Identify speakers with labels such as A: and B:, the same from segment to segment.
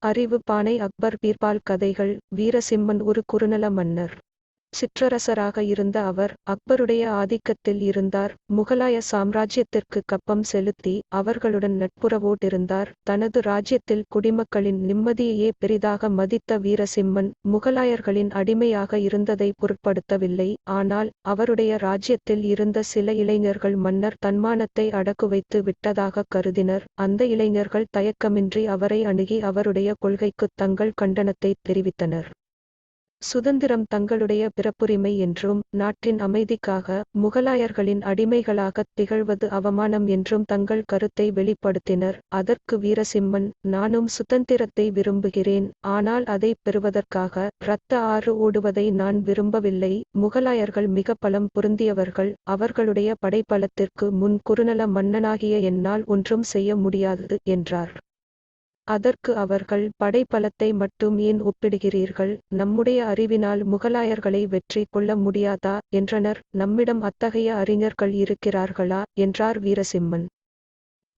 A: அறிவு பானை அக்பர் பீர்பால் கதைகள். வீரசிம்மன் ஒரு குறுநில மன்னர். சிற்றரசராக இருந்த அவர் அக்பருடைய ஆதிக்கத்தில் இருந்தார். முகலாய சாம்ராஜ்யத்திற்கு கப்பம் செலுத்தி அவர்களுடன் நட்புறவோடிருந்தார். தனது ராஜ்யத்தில் குடிமக்களின் நிம்மதியையே பெரிதாக மதித்த வீரசிம்மன் முகலாயர்களின் அடிமையாக இருந்ததை பொருட்படுத்தவில்லை. ஆனால் அவருடைய ராஜ்யத்தில் இருந்த சில இளைஞர்கள் மன்னர் தன்மானத்தை அடக்குவைத்து விட்டதாக கருதினர். அந்த இளைஞர்கள் தயக்கமின்றி அவரை அணுகி அவருடைய கொள்கைக்குத் தங்கள் கண்டனத்தை தெரிவித்தனர். சுதந்திரம் தங்களுடைய பிறப்புரிமை என்றும் நாட்டின் அமைதிக்காக முகலாயர்களின் அடிமைகளாகத் திகழ்வது அவமானம் என்றும் தங்கள் கருத்தை வெளிப்படுத்தினர். அதற்கு வீரசிம்மன், நானும் சுதந்திரத்தை விரும்புகிறேன். ஆனால் அதை பெறுவதற்காக இரத்த ஆறு ஓடுவதை நான் விரும்பவில்லை. முகலாயர்கள் மிக பலம் பொருந்தியவர்கள். அவர்களுடைய படைபலத்திற்கு முன் குறுநில மன்னனாகிய என்னால் ஒன்றும் செய்ய முடியாது என்றார். அதற்கு அவர்கள், படைபலத்தை மட்டும் ஏன் ஒப்பிடுகிறீர்கள்? நம்முடைய அறிவினால் முகலாயர்களை வெற்றி கொள்ள முடியாதா என்றனர். நம்மிடம் அத்தகைய அறிஞர்கள் இருக்கிறார்களா என்றார் வீரசிம்மன்.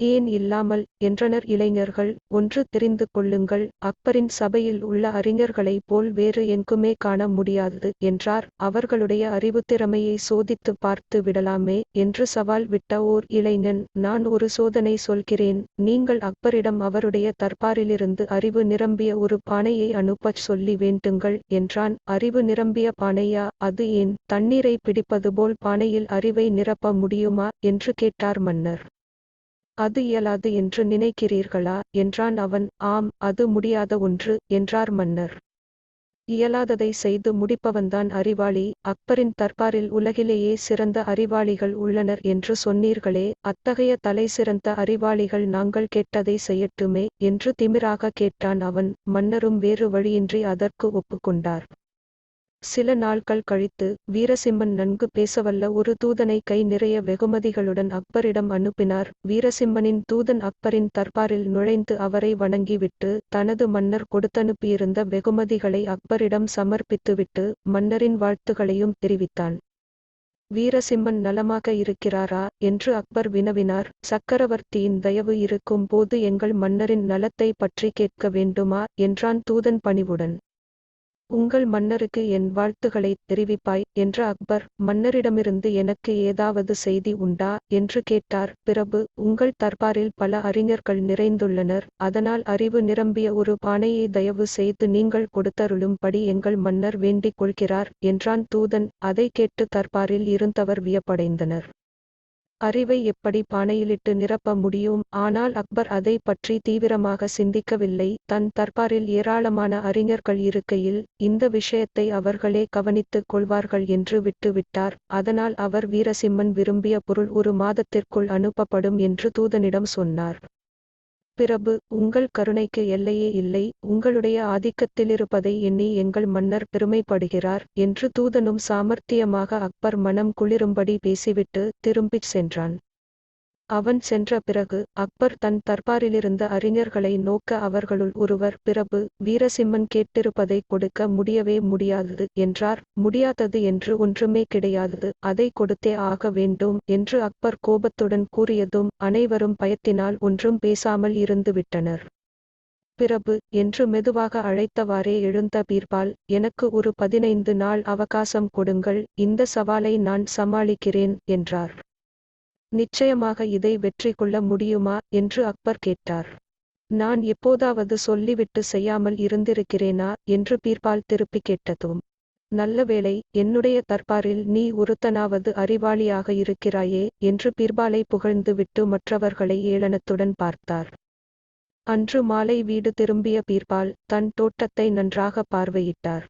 A: ஏன் இல்லாமல் என்றனர் இளைஞர்கள். ஒன்று தெரிந்து கொள்ளுங்கள், அக்பரின் சபையில் உள்ள அறிஞர்களைப் போல் வேறு எங்குமே காண முடியாது என்றார். அவர்களுடைய அறிவுத்திறமையை சோதித்து பார்த்து விடலாமே என்று சவால் விட்ட ஓர் இளைஞன், நான் ஒரு சோதனை சொல்கிறேன். நீங்கள் அக்பரிடம் அவருடைய தர்பாரிலிருந்து அறிவு நிரம்பிய ஒரு பானையை அனுப்பச் சொல்லி வேண்டுங்கள் என்றான். அறிவு நிரம்பிய பானையா? அது ஏன்? தண்ணீரை பிடிப்பது போல் பானையில் அறிவை நிரப்ப முடியுமா என்று கேட்டார் மன்னர். அது இயலாது என்று நினைக்கிறீர்களா என்றான் அவன். ஆம், அது முடியாத ஒன்று என்றார் மன்னர். இயலாததை செய்து முடிப்பவன்தான் அறிவாளி. அக்பரின் தர்பாரில் உலகிலேயே சிறந்த அறிவாளிகள் உள்ளனர் என்று சொன்னீர்களே, அத்தகைய தலை சிறந்த அறிவாளிகள் நாங்கள் கேட்டதை செய்யட்டுமே என்று திமிராக கேட்டான் அவன். மன்னரும் வேறு வழியின்றி அதற்கு ஒப்புக்கொண்டார். சில நாட்கள் கழித்து வீரசிம்மன் நன்கு பேசவல்ல ஒரு தூதனை கை நிறைய வெகுமதிகளுடன் அக்பரிடம் அனுப்பினார். வீரசிம்மனின் தூதன் அக்பரின் தர்பாரில் நுழைந்து அவரை வணங்கிவிட்டு தனது மன்னர் கொடுத்தனுப்பியிருந்த வெகுமதிகளை அக்பரிடம் சமர்ப்பித்துவிட்டு மன்னரின் வாழ்த்துகளையும் தெரிவித்தான். வீரசிம்மன் நலமாக இருக்கிறாரா என்று அக்பர் வினவினார். சக்கரவர்த்தியின் தயவு இருக்கும் போது எங்கள் மன்னரின் நலத்தை பற்றி கேட்க வேண்டுமா என்றான் தூதன் பணிவுடன். உங்கள் மன்னருக்கு என் வாழ்த்துகளைத் தெரிவிப்பாய் என்ற அக்பர், மன்னரிடமிருந்து எனக்கு ஏதாவது செய்தி உண்டா என்று கேட்டார். பிரபு, உங்கள் தர்பாரில் பல அறிஞர்கள் நிறைந்துள்ளனர். அதனால் அறிவு நிரம்பிய ஒரு பானையை தயவு செய்து நீங்கள் கொடுத்தருளும்படி எங்கள் மன்னர் வேண்டிக் கொள்கிறார் என்றான் தூதன். அதை கேட்டு தர்பாரில் இருந்தவர் வியப்படைந்தனர். அறிவை எப்படி பானையிலிட்டு நிரப்ப முடியும்? ஆனால் அக்பர் அதை பற்றி தீவிரமாக சிந்திக்கவில்லை. தன் தர்பாரில் ஏராளமான அறிஞர்கள் இருக்கையில் இந்த விஷயத்தை அவர்களே கவனித்துக் கொள்வார்கள் என்று விட்டுவிட்டார். அதனால் அவர் வீரசிம்மன் விரும்பிய பொருள் ஒரு மாதத்திற்குள் அனுப்பப்படும் என்று தூதனிடம் சொன்னார். பிரபு, உங்கள் கருணைக்கு எல்லையே இல்லை. உங்களுடைய ஆதிக்கத்திலிருப்பதை எண்ணி எங்கள் மன்னர் பெருமைப்படுகிறார் என்று தூதனும் சாமர்த்தியமாக அக்பர் மனம் குளிரும்படி பேசிவிட்டு திரும்பிச் சென்றான். அவன் சென்ற பிறகு அக்பர் தன் தர்பாரிலிருந்த அறிஞர்களை நோக்க அவர்களுள் ஒருவர், பிரபு, வீரசிம்மன் கேட்டிருப்பதை கொடுக்க முடியவே முடியாது என்றார். முடியாதது என்று ஒன்றுமே கிடையாது, அதை கொடுத்தே ஆக வேண்டும் என்று அக்பர் கோபத்துடன் கூறியதும் அனைவரும் பயத்தினால் ஒன்றும் பேசாமல் இருந்துவிட்டனர். பிரபு என்று மெதுவாக அழைத்தவாறே எழுந்த பீர்பால், எனக்கு ஒரு 15 நாள் அவகாசம் கொடுங்கள், இந்த சவாலை நான் சமாளிக்கிறேன் என்றார். நிச்சயமாக இதை வெற்றி கொள்ள முடியுமா என்று அக்பர் கேட்டார். நான் எப்போதாவது சொல்லிவிட்டு செய்யாமல் இருந்திருக்கிறேனா என்று பீர்பால் திருப்பி கேட்டதும், நல்ல வேளை, என்னுடைய தர்பாரில் நீ ஒருத்தனாவது அறிவாளியாக இருக்கிறாயே என்று பீர்பாலை புகழ்ந்து விட்டு மற்றவர்களை ஏளனத்துடன் பார்த்தார். அன்று மாலை வீடு திரும்பிய பீர்பால் தன் தோட்டத்தை நன்றாக பார்வையிட்டார்.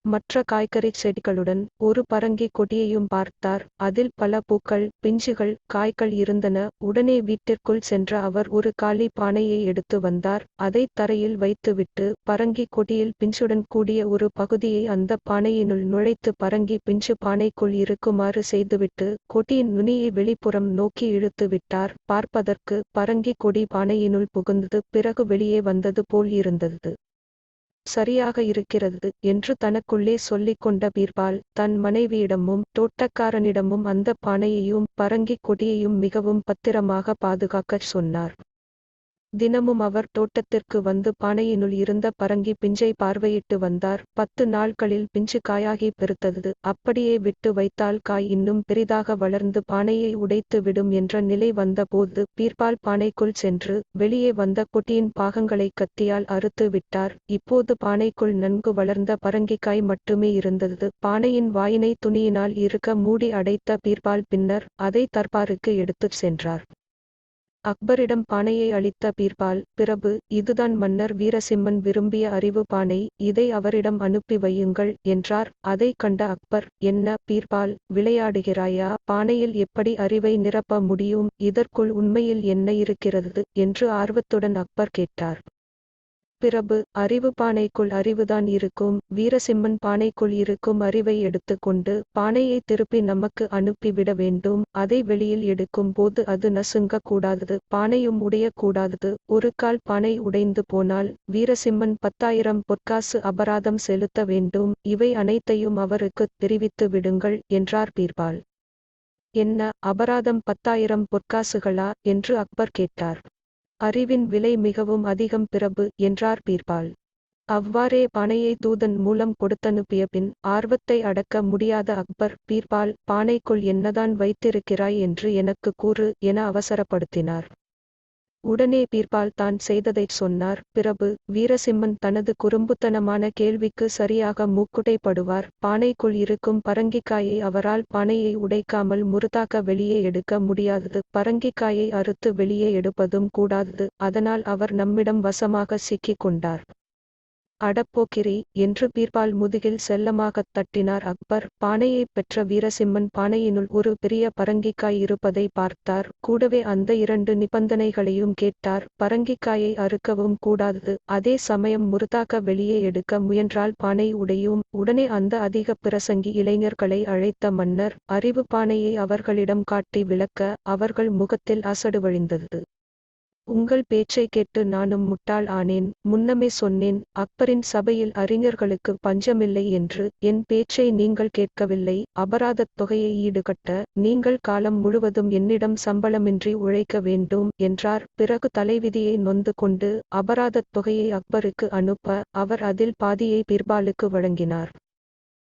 A: மற்ற காய்கறிச் செடிகளுடன் ஒரு பரங்கி கொடியையும் பார்த்தார். அதில் பல பூக்கள், பிஞ்சுகள், காய்கள் இருந்தன. உடனே வீட்டிற்குள் சென்ற அவர் ஒரு காலி பானையை எடுத்து வந்தார். அதைத் தரையில் வைத்துவிட்டு பரங்கி கொடியில் பிஞ்சுடன் கூடிய ஒரு பகுதியை அந்த பானையினுள் நுழைத்து பரங்கி பிஞ்சு பானைக்குள் இருக்குமாறு செய்துவிட்டு கொடியின் நுனியை வெளிப்புறம் நோக்கி இழுத்து விட்டார். பார்ப்பதற்கு பரங்கி கொடி பானையினுள் புகுந்தது பிறகு வெளியே வந்தது போல் இருந்தது. சரியாக இருக்கிறது என்று தனக்குள்ளே சொல்லிக் கொண்ட பீர்பால் தன் மனைவியிடமும் தோட்டக்காரனிடமும் அந்த பானையையும் பரங்கிக் கொடியையும் மிகவும் பத்திரமாக பாதுகாக்கச் சொன்னார். தினமும் அவர் தோட்டத்திற்கு வந்து பானையினுள் இருந்த பரங்கி பிஞ்சை பார்வையிட்டு வந்தார். 10 நாட்களில் பிஞ்சு காயாகி பெருத்தது. அப்படியே விட்டு வைத்தால் காய் இன்னும் பெரிதாக வளர்ந்து பானையை உடைத்து விடும் என்ற நிலை வந்தபோது பீர்பால் பானைக்குள் சென்று வெளியே வந்த கொட்டியின் பாகங்களை கத்தியால் அறுத்து விட்டார். இப்போது பானைக்குள் நன்கு வளர்ந்த பரங்கிக்காய் மட்டுமே இருந்தது. பானையின் வாயினை துணியினால் இறுக மூடி அடைத்த பீர்பால் பின்னர் அதை தர்பாருக்கு எடுத்துச் சென்றார். அக்பரிடம் பானையை அளித்த பீர்பால், பிரபு, இதுதான் மன்னர் வீரசிம்மன் விரும்பிய அறிவு பானை, இதை அவரிடம் அனுப்பி வையுங்கள் என்றார். அதை கண்ட அக்பர், என்ன பீர்பால், விளையாடுகிறாயா? பானையில் எப்படி அறிவை நிரப்ப முடியும்? இதற்குள் உண்மையில் என்ன இருக்கிறது என்று ஆர்வத்துடன் அக்பர் கேட்டார். பிரபு, அறிவு பானைக்குள் அறிவுதான் இருக்கும். வீரசிம்மன் பானைக்குள் இருக்கும் அறிவை எடுத்துக்கொண்டு பானையை திருப்பி நமக்கு அனுப்பிவிட வேண்டும். அதை வெளியில் எடுக்கும் போது அது நசுங்க கூடாது, பானையும் உடையக்கூடாது. ஒரு கால் பானை உடைந்து போனால் வீரசிம்மன் 10,000 பொற்காசு அபராதம் செலுத்த வேண்டும். இவை அனைத்தையும் அவருக்கு தெரிவித்து விடுங்கள் என்றார் பீர்பால். என்ன, அபராதம் 10,000 பொற்காசுகளா என்று அக்பர் கேட்டார். அறிவின் விலை மிகவும் அதிகம் பிரபு என்றார் பீர்பால். அவ்வாறே பானையை தூதன் மூலம் கொடுத்தனுப்பிய பின் ஆர்வத்தை அடக்க முடியாத அக்பர், பீர்பால், பானைக்குள் என்னதான் வைத்திருக்கிறாய் என்று எனக்கு கூறு என அவசரப்படுத்தினார். உடனே பீர்பால் தான் செய்ததைச் சொன்னார். பிரபு, வீரசிம்மன் தனது குறும்புத்தனமான கேள்விக்கு சரியாக மூக்குடைப்படுவார். பானைக்குள் இருக்கும் பரங்கிக்காயை அவரால் பானையை உடைக்காமல் முறுதாக்க வெளியே எடுக்க முடியாதது. பரங்கிக்காயை அறுத்து வெளியே எடுப்பதும் கூடாதது. அதனால் அவர் நம்மிடம் வசமாக சிக்கிக் கொண்டார். அடப்போக்கிரி என்று பீர்பால் முதுகில் செல்லமாகத் தட்டினார். அக்பர் பானையைப் பெற்ற வீரசிம்மன் பானையினுள் ஒரு பெரிய பரங்கிக்காய் இருப்பதை பார்த்தார். கூடவே அந்த 2 நிபந்தனைகளையும் கேட்டார். பரங்கிக்காயை அறுக்கவும் கூடாதது, அதே சமயம் முறுதாக்க வெளியே எடுக்க முயன்றால் பானை உடையும். உடனே அந்த அதிக பிரசங்கி இளைஞர்களை அழைத்த மன்னர் அறிவு பானையை அவர்களிடம் காட்டி விளக்க அவர்கள் முகத்தில் அசடு வழிந்தது. உங்கள் பேச்சை கேட்டு நானும் முட்டாள் ஆனேன். முன்னமே சொன்னேன், அக்பரின் சபையில் அறிஞர்களுக்கு பஞ்சமில்லை என்று. என் பேச்சை நீங்கள் கேட்கவில்லை. அபராதத் தொகையை ஈடுகட்ட நீங்கள் காலம் முழுவதும் என்னிடம் சம்பளமின்றி உழைக்க வேண்டும் என்றார். பிறகு தலைவிதியை நொந்து கொண்டு அபராதத் தொகையை அக்பருக்கு அனுப்ப அவர் அதில் பாதியை பீர்பாலுக்கு வழங்கினார்.